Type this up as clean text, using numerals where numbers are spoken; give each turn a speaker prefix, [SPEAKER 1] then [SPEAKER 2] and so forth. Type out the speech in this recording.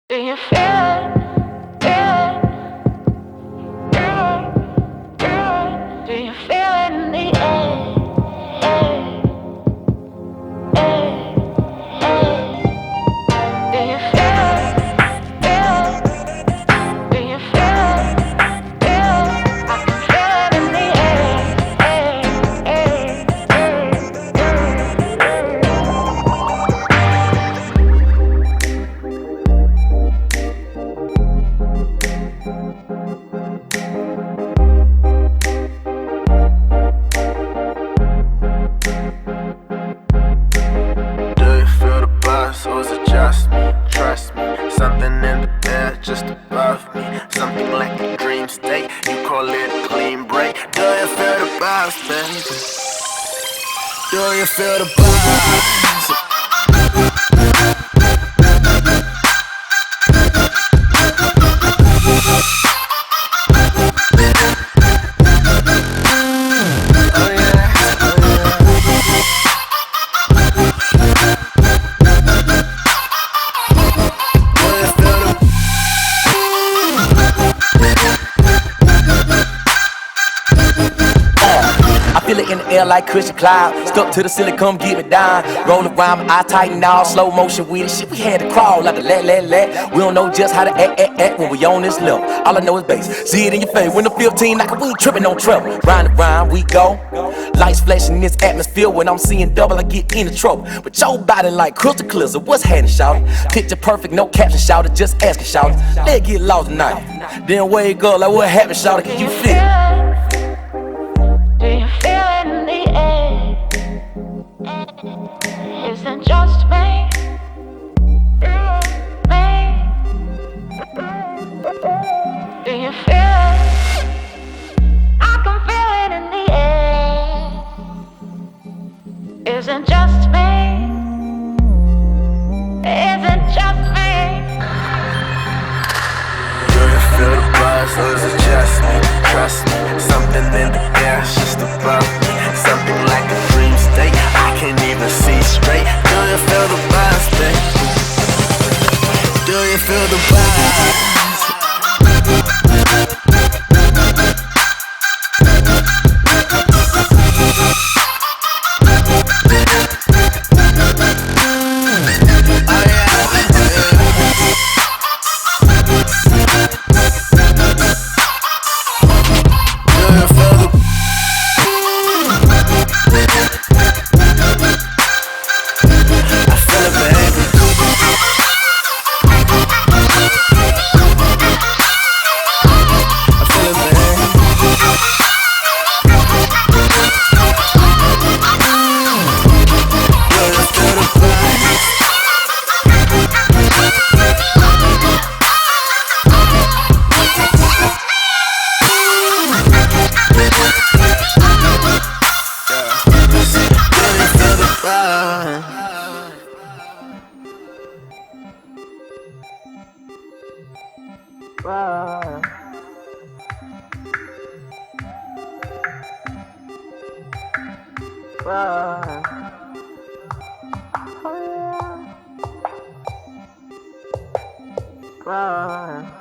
[SPEAKER 1] Do you feel it? Do you feel it in the air? Do you feel it? Do you feel it? I can feel it in the
[SPEAKER 2] or is it just me? Trust me, something in the air just above me. Something like a dream state, you call it a clean break. Do you feel the vibes, baby? Do you feel the vibes?
[SPEAKER 3] I feel it in the air like Christian Cloud. Stuck to the ceiling, come get me down. Roll around, my eyes tighten all. Slow motion with it, shit, we had to crawl like a let. We don't know just how to act when we on this level. All I know is bass, see it in your face. When the 15 like we ain't tripping on treble. Round and round we go. Lights flashing in this atmosphere. When I'm seeing double, I get into trouble. But your body like crystal clear, so what's happening, shout? Picture perfect, no caption, shout it. Just asking, shout it. Let get lost tonight. Then wake up like what happened, shout it. Can you feel it?
[SPEAKER 1] Do you feel it in the air? Isn't just me? Do you feel it? I can feel it in the air. Isn't just me? Isn't just me?
[SPEAKER 2] Do you feel the buzz or is it just me? Trust me, something in the air just above me. Something like a dream state, I can't even see straight. Do you feel the buzz, baby? Do you feel the buzz?
[SPEAKER 1] Wow.